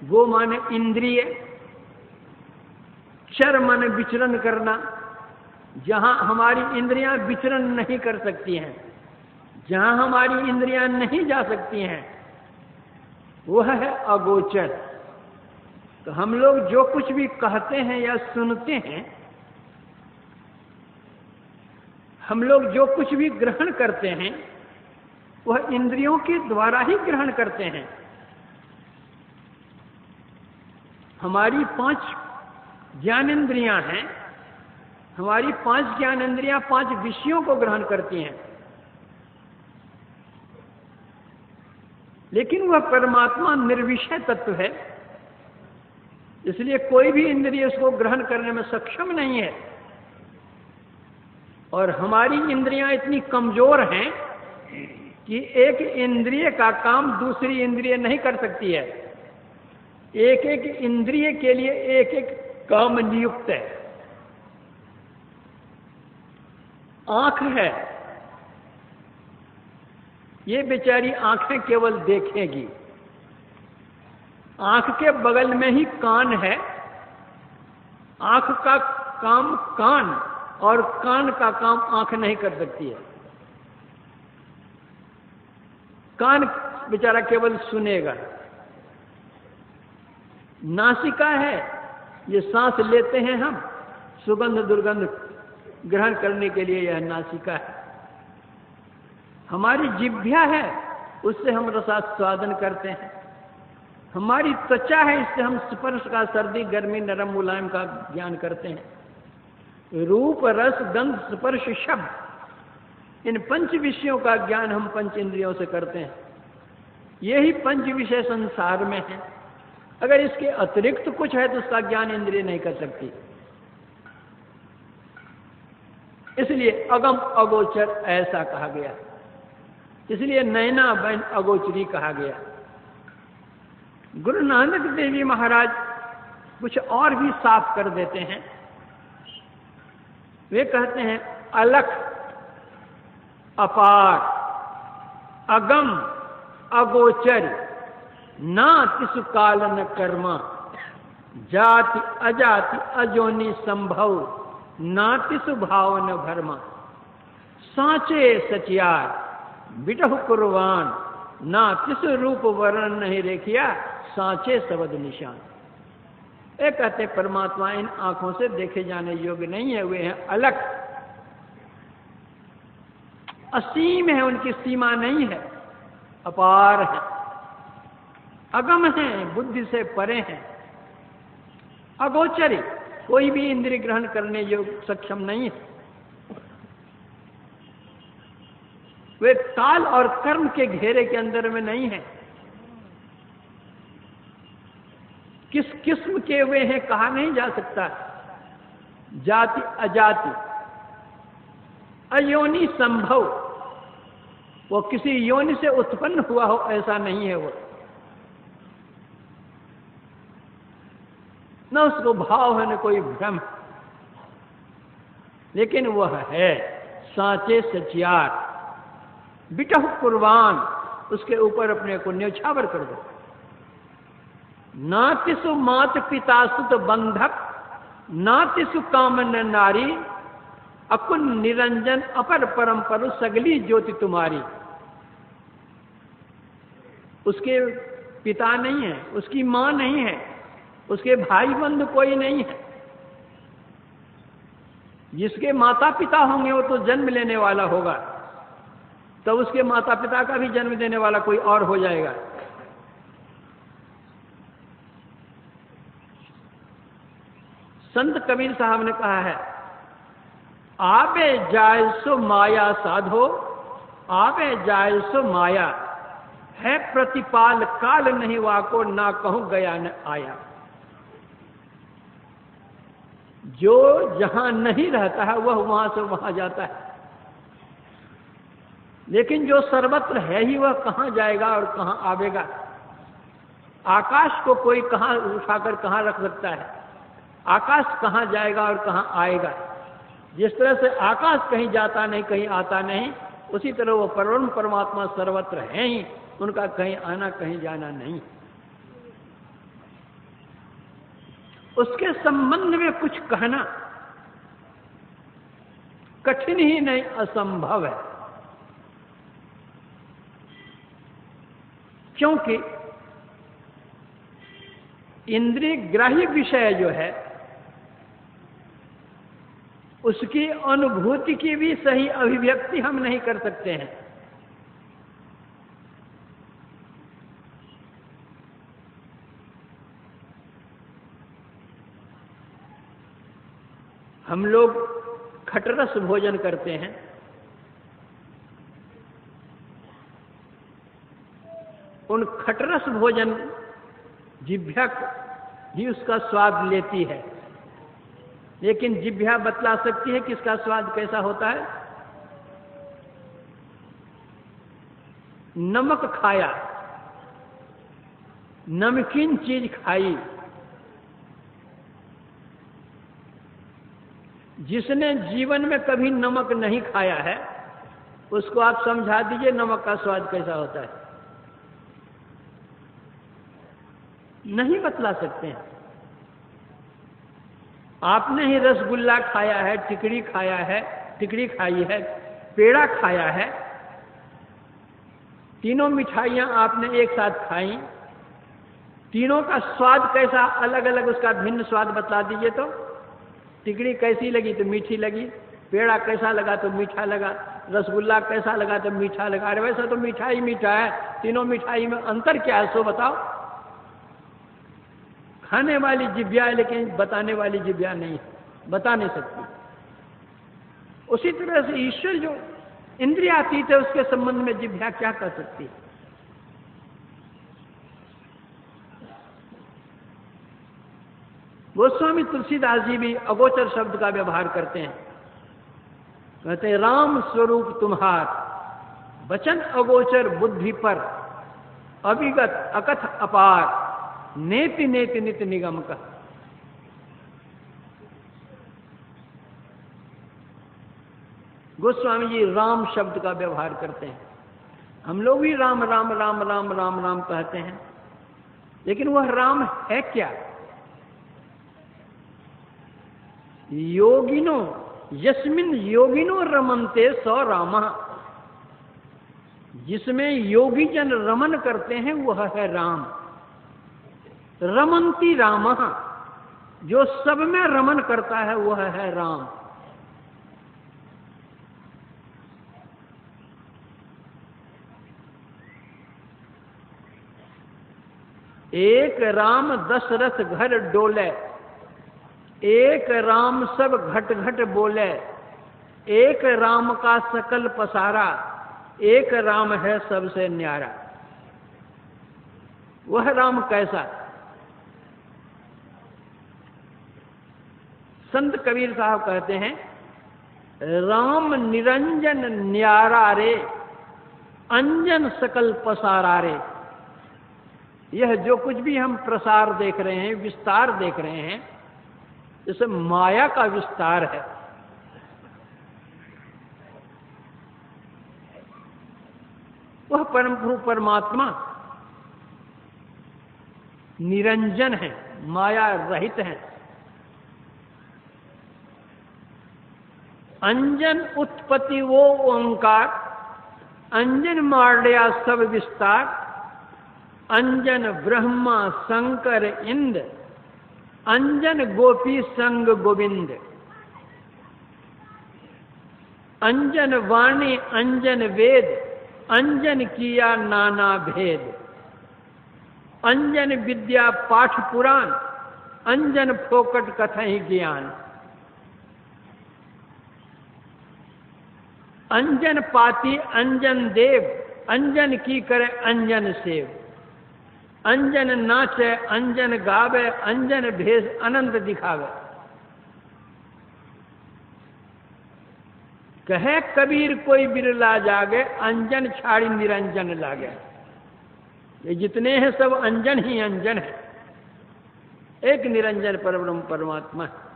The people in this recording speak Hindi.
गो माने इंद्रिय, चर माने विचरण करना, जहां हमारी इंद्रियां विचरण नहीं कर सकती हैं, जहां हमारी इंद्रियां नहीं जा सकती हैं, वह है अगोचर। तो हम लोग जो कुछ भी कहते हैं या सुनते हैं, हम लोग जो कुछ भी ग्रहण करते हैं, वह इंद्रियों के द्वारा ही ग्रहण करते हैं। हमारी 5 ज्ञानेंद्रियां हैं, हमारी 5 ज्ञानेंद्रियां 5 विषयों को ग्रहण करती हैं, लेकिन वह परमात्मा निर्विषय तत्व है, इसलिए कोई भी इंद्रिय उसको ग्रहण करने में सक्षम नहीं है। और हमारी इंद्रियां इतनी कमजोर हैं कि एक इंद्रिय का काम दूसरी इंद्रिय नहीं कर सकती है। एक एक इंद्रिय के लिए एक एक काम नियुक्त है। आंख है, ये बेचारी आंखें केवल देखेगी। आंख के बगल में ही कान है। आंख का काम कान, और कान का काम आंख नहीं कर सकती है। कान बेचारा केवल सुनेगा। नासिका है, ये सांस लेते हैं हम, सुगंध दुर्गंध ग्रहण करने के लिए यह नासिका है। हमारी जिह्वा है, उससे हम रसास्वादन करते हैं। हमारी त्वचा है, इससे हम स्पर्श का, सर्दी गर्मी नरम मुलायम का ज्ञान करते हैं। रूप रस गंध स्पर्श शब्द, इन 5 विषयों का ज्ञान हम 5 इंद्रियों से करते हैं। यही 5 विषय संसार में है। अगर इसके अतिरिक्त कुछ है तो उसका ज्ञान इंद्रिय नहीं कर सकती। इसलिए अगम अगोचर ऐसा कहा गया, इसलिए नैना बहन अगोचरी कहा गया। गुरु नानक देव जी महाराज कुछ और भी साफ कर देते हैं। वे कहते हैं अलख, अपार, अगम, अगोचर, ना तिसु काल न कर्मा, जाति अजाति अजोनि संभव, ना तिसु भाव न भरमा, सांचे सचियार बिटहु कुर्बान, ना तिसु रूप वर्ण नहीं रेखिया, सांचे शब्द निशान। एक कहते परमात्मा इन आंखों से देखे जाने योग्य नहीं है। वे हैं अलख, असीम है, उनकी सीमा नहीं है, अपार है, अगम है, बुद्धि से परे हैं, अगोचरी, कोई भी इंद्रिय ग्रहण करने योग्य सक्षम नहीं है। वे काल और कर्म के घेरे के अंदर में नहीं है। किस किस्म के वे हैं कहा नहीं जा सकता। जाति अजाति, अयोनि संभव, वो किसी योनि से उत्पन्न हुआ हो ऐसा नहीं है। वो न उसको भाव है न कोई भ्रम, लेकिन वह है सांचे सचियार, बिटहु कुर्बान, उसके ऊपर अपने को न्यौछावर कर दो। नातिसु मात पिता सुत बंधक, नातिसु कामन नारी, अकुन निरंजन अपर परम परु सगली ज्योति तुम्हारी। उसके पिता नहीं है, उसकी मां नहीं है, उसके भाई बंधु कोई नहीं है। जिसके माता पिता होंगे वो तो जन्म लेने वाला होगा, तब उसके माता पिता का भी जन्म देने वाला कोई और हो जाएगा। संत कबीर साहब ने कहा है, आवे जाय सो माया साधो, आवे जाय सो माया है प्रतिपाल, काल नहीं वाको, ना कहूं गया न आया। जो जहां नहीं रहता है वह वहां से वहां जाता है, लेकिन जो सर्वत्र है ही वह कहां जाएगा और कहां आवेगा। आकाश को कोई कहां उठाकर कहां रख सकता है, आकाश कहां जाएगा और कहां आएगा। जिस तरह से आकाश कहीं जाता नहीं कहीं आता नहीं, उसी तरह वो परम परमात्मा सर्वत्र हैं ही, उनका कहीं आना कहीं जाना नहीं। उसके संबंध में कुछ कहना कठिन ही नहीं, असंभव है। क्योंकि इंद्रिय ग्राह्य विषय जो है उसकी अनुभूति की भी सही अभिव्यक्ति हम नहीं कर सकते हैं। हम लोग खटरस भोजन करते हैं, उन खटरस भोजन जिह्वा ही उसका स्वाद लेती है, लेकिन जिह्वा बतला सकती है कि इसका स्वाद कैसा होता है। नमक खाया, नमकीन चीज खाई, जिसने जीवन में कभी नमक नहीं खाया है उसको आप समझा दीजिए नमक का स्वाद कैसा होता है। नहीं बतला सकते हैं। आपने ही रसगुल्ला खाया है, टिकड़ी खाया है, टिकड़ी खाई है, पेड़ा खाया है, तीनों मिठाइयां आपने एक साथ खाई, तीनों का स्वाद कैसा अलग अलग, उसका भिन्न स्वाद बतला दीजिए। तो टिकड़ी कैसी लगी तो मीठी लगी, पेड़ा कैसा लगा तो मीठा लगा, रसगुल्ला कैसा लगा तो मीठा लगा। अरे वैसा तो मिठाई मीठा है, तीनों मिठाई में अंतर क्या है सो बताओ। खाने वाली जिह्वा है लेकिन बताने वाली जिह्वा नहीं, बता नहीं सकती। उसी तरह से ईश्वर जो इंद्रियातीत है उसके संबंध में जिह्वा क्या कर सकती है। गोस्वामी तुलसीदास जी भी अगोचर शब्द का व्यवहार करते हैं। कहते हैं राम स्वरूप तुम्हार वचन अगोचर बुद्धि पर, अविगत अकथ अपार, नेति नेति नित निगम का। गोस्वामी जी राम शब्द का व्यवहार करते हैं। हम लोग भी राम राम राम राम राम राम कहते हैं, लेकिन वह राम है क्या? योगिनो यस्मिन योगिनो रमन्ते स रामः, जिसमें योगी जन रमन करते हैं वह है राम। रमन्ति रामः, जो सब में रमन करता है वह है राम। एक राम दशरथ घर डोले, एक राम सब घट घट बोले, एक राम का सकल पसारा, एक राम है सबसे न्यारा। वह राम कैसा? संत कबीर साहब कहते हैं राम निरंजन न्यारा रे, अंजन सकल पसारा रे। यह जो कुछ भी हम प्रसार देख रहे हैं, विस्तार देख रहे हैं, जैसे माया का विस्तार है। वह परम प्रभु परमात्मा निरंजन है, माया रहित है। अंजन उत्पत्ति वो ओंकार, अंजन मार्या सब विस्तार, अंजन ब्रह्मा शंकर इंद्र, अंजन गोपी संग गोविंद। अंजन वाणी अंजन वेद, अंजन किया नाना भेद। अंजन विद्या पाठ पुराण, अंजन फोकट कथहि ज्ञान। अंजन पाती अंजन देव, अंजन की करे अंजन सेव। अंजन नाचे अंजन गावे, अंजन भेष अनंत दिखावे। कहे कबीर कोई बिरला जागे, अंजन छाड़ी निरंजन लागे। ये जितने हैं सब अंजन ही अंजन है, एक निरंजन परब्रह्म परमात्मा है।